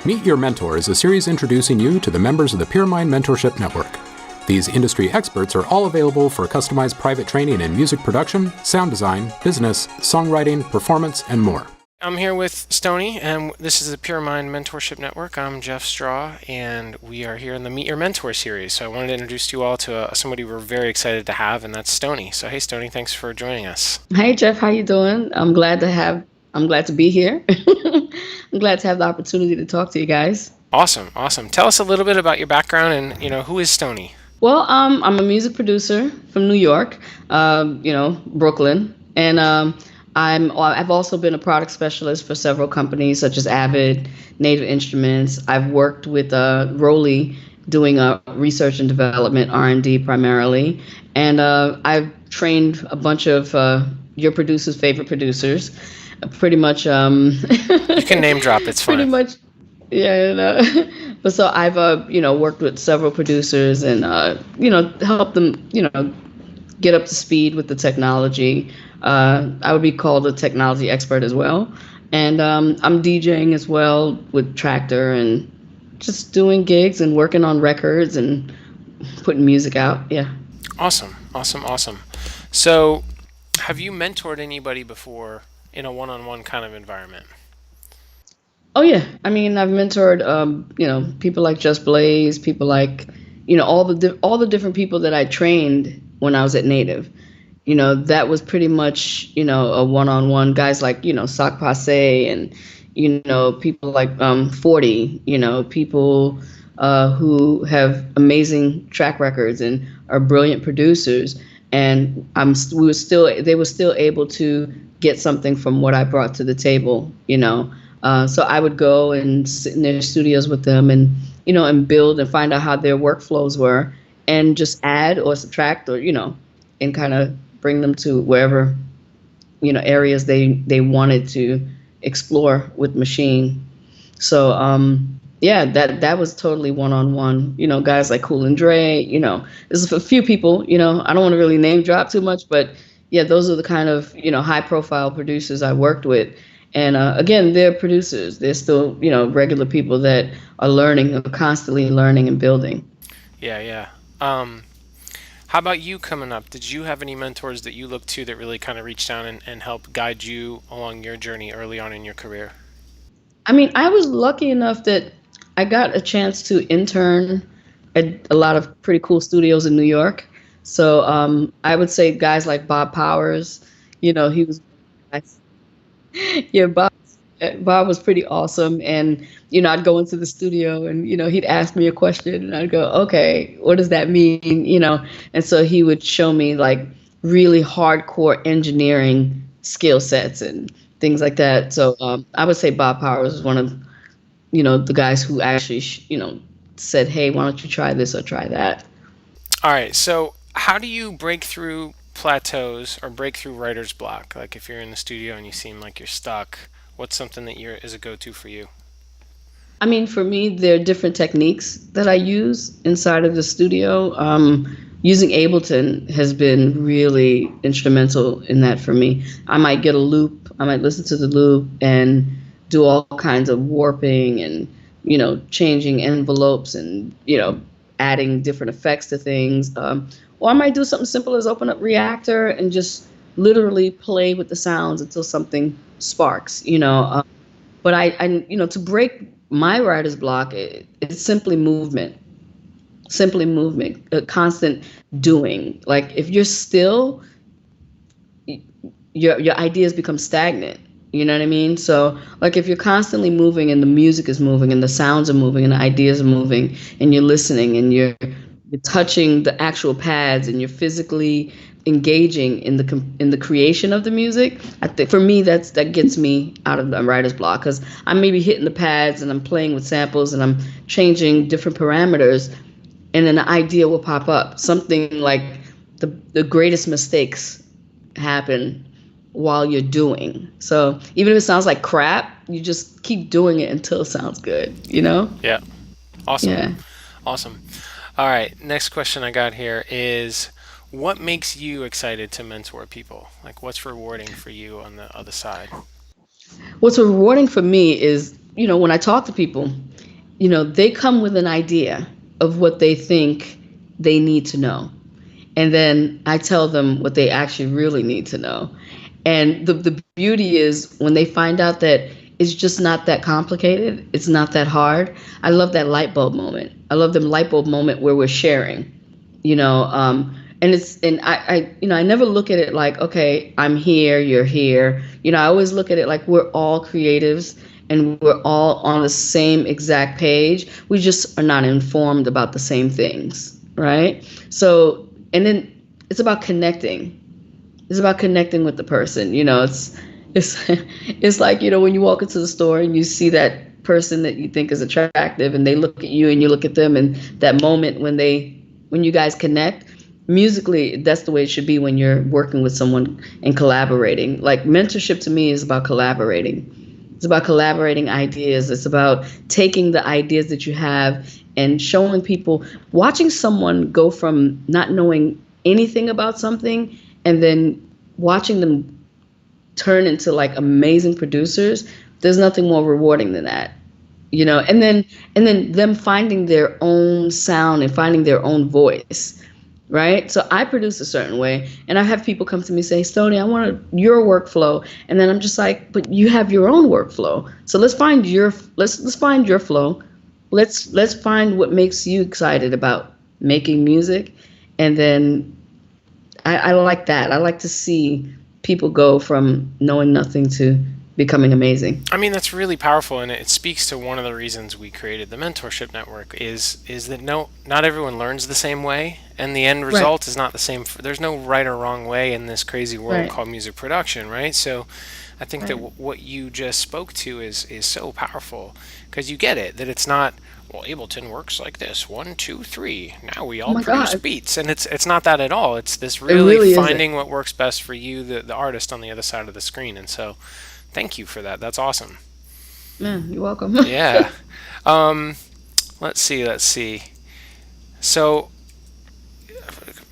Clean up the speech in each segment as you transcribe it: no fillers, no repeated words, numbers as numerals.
Meet Your Mentor is a series introducing you to the members of the PeerMind Mentorship Network. These industry experts are all available for customized private training in music production, sound design, business, songwriting, performance, and more. I'm here with Stoni, and this is the PeerMind Mentorship Network. I'm Jeff Straw, and we are here in the Meet Your Mentor series. So I wanted to introduce you all to somebody we're very excited to have, and that's Stoni. So hey, Stoni, thanks for joining us. Hey Jeff, how you doing? I'm glad to be here. I'm glad to have the opportunity to talk to you guys. Awesome. Tell us a little bit about your background and, who is Stoni? Well, I'm a music producer from New York, Brooklyn, and I've also been a product specialist for several companies such as Avid, Native Instruments. I've worked with Rolly doing research and development, R&D primarily, and I've trained a bunch of your producers' favorite producers. Pretty much. You can name drop. It's fine. Pretty much. Yeah. But so I've worked with several producers and helped them get up to speed with the technology. I would be called a technology expert as well, and I'm DJing as well with Tractor and just doing gigs and working on records and putting music out. Yeah. Awesome. So, have you mentored anybody before in a one-on-one kind of environment? Oh yeah, I mean I've mentored people like Just Blaze, people like all the different people that I trained when I was at Native. That was pretty much a one-on-one. Guys like Sock Passe and people like 40. People who have amazing track records and are brilliant producers. And they were still able to get something from what I brought to the table. So I would go and sit in their studios with them and and build and find out how their workflows were and just add or subtract or and kind of bring them to wherever areas they wanted to explore with machine. So that was totally one-on-one. Guys like Cool and Dre. There's a few people. I don't want to really name drop too much, but yeah, those are the kind of high-profile producers I worked with. And again, they're producers. They're still regular people that are constantly learning and building. Yeah. How about you coming up? Did you have any mentors that you looked to that really kind of reached down and helped guide you along your journey early on in your career? I mean, I was lucky enough that I got a chance to intern at a lot of pretty cool studios in New York. So I would say guys like Bob Powers, he was, yeah, Bob was pretty awesome. And, I'd go into the studio and, he'd ask me a question and I'd go, okay, what does that mean? And so he would show me like really hardcore engineering skill sets and things like that. So I would say Bob Powers was one of, the guys who actually, said, hey, why don't you try this or try that? All right. So how do you break through plateaus or break through writer's block? Like if you're in the studio and you seem like you're stuck, what's something that is a go-to for you? I mean, for me, there are different techniques that I use inside of the studio. Using Ableton has been really instrumental in that for me. I might get a loop, I might listen to the loop and do all kinds of warping and, changing envelopes and, adding different effects to things. Or I might do something simple as open up Reactor and just literally play with the sounds until something sparks, But I to break my writer's block, it's simply movement, a constant doing. Like if you're still, your ideas become stagnant. You know what I mean? So like if you're constantly moving and the music is moving and the sounds are moving and the ideas are moving and you're listening and you're touching the actual pads and you're physically engaging in the creation of the music, I think for me that gets me out of the writer's block, because I'm maybe hitting the pads and I'm playing with samples and I'm changing different parameters, and then the idea will pop up. Something like the greatest mistakes happen while you're doing. So even if it sounds like crap, you just keep doing it until it sounds good. Yeah. Awesome. Yeah. Awesome. All right. Next question I got here is, what makes you excited to mentor people? Like, what's rewarding for you on the other side? What's rewarding for me is when I talk to people, they come with an idea of what they think they need to know. And then I tell them what they actually really need to know. And the beauty is when they find out that it's just not that complicated, it's not that hard. I love that light bulb moment. I love the light bulb moment where we're sharing, and I never look at it like, okay, I'm here, you're here. I always look at it like we're all creatives and we're all on the same exact page. We just are not informed about the same things, right? So, and then it's about connecting. It's about connecting with the person. It's like, when you walk into the store and you see that person that you think is attractive and they look at you and you look at them, and that moment when you guys connect, musically, that's the way it should be when you're working with someone and collaborating. Like mentorship to me is about collaborating. It's about collaborating ideas. It's about taking the ideas that you have and showing people, watching someone go from not knowing anything about something and then watching them turn into like amazing producers. There's nothing more rewarding than that. And then them finding their own sound and finding their own voice. Right. So I produce a certain way and I have people come to me say, Stoni, I want your workflow. And then I'm just like, but you have your own workflow. So let's find your flow. Let's find what makes you excited about making music. And then I like that. I like to see people go from knowing nothing to becoming amazing. I mean, that's really powerful, and it speaks to one of the reasons we created the Mentorship Network is that not everyone learns the same way, and the end result is not the same. There's no right or wrong way in this crazy world called music production, right? So I think that what you just spoke to is so powerful, because you get it, that it's not, well, Ableton works like this, 1, 2, 3. Now we all produce beats, and it's not that at all. It's this really finding what works best for you, the artist on the other side of the screen, and so thank you for that. That's awesome. Yeah, you're welcome. Yeah. Let's see. So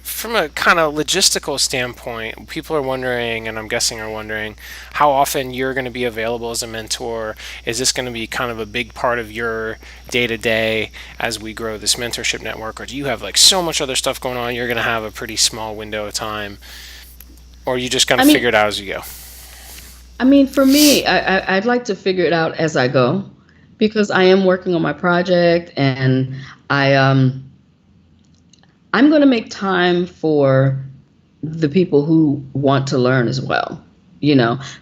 from a kind of logistical standpoint, people are wondering, and I'm guessing are wondering, how often you're going to be available as a mentor. Is this going to be kind of a big part of your day-to-day as we grow this mentorship network? Or do you have like so much other stuff going on, you're going to have a pretty small window of time? Or are you just going to figure it out as you go? I mean, for me, I'd like to figure it out as I go, because I am working on my project, and I'm going to make time for the people who want to learn as well.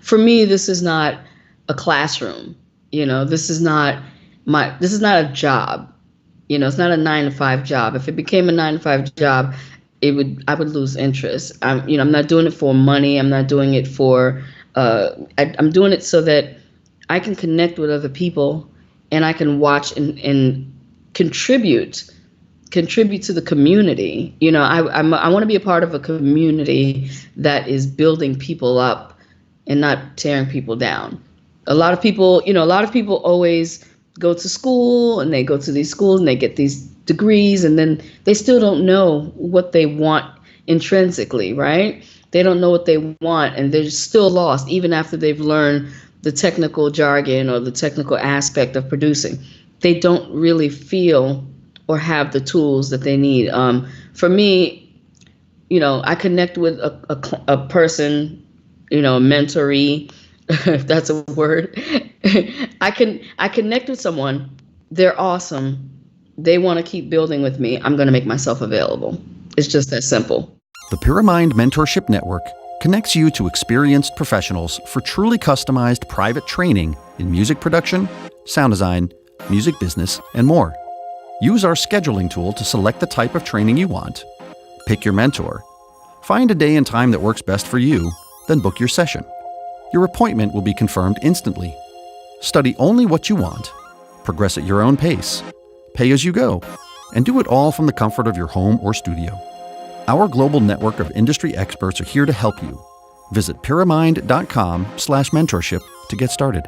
For me, this is not a classroom. This is not a job. It's not a 9-to-5 job. If it became a 9-to-5 job, I would lose interest. I'm not doing it for money. I'm not doing it for I'm doing it so that I can connect with other people and I can watch and contribute to the community. I want to be a part of a community that is building people up and not tearing people down. A lot of people always go to school, and they go to these schools and they get these degrees, and then they still don't know what they want intrinsically, right? They don't know what they want, and they're still lost even after they've learned the technical jargon or the technical aspect of producing. They don't really feel or have the tools that they need. For me, I connect with a person, a mentoree, if that's a word. I connect with someone. They're awesome. They want to keep building with me. I'm going to make myself available. It's just that simple. The Pyramind Mentorship Network connects you to experienced professionals for truly customized private training in music production, sound design, music business, and more. Use our scheduling tool to select the type of training you want, pick your mentor, find a day and time that works best for you, then book your session. Your appointment will be confirmed instantly. Study only what you want, progress at your own pace, pay as you go, and do it all from the comfort of your home or studio. Our global network of industry experts are here to help you. Visit pyramind.com/mentorship to get started.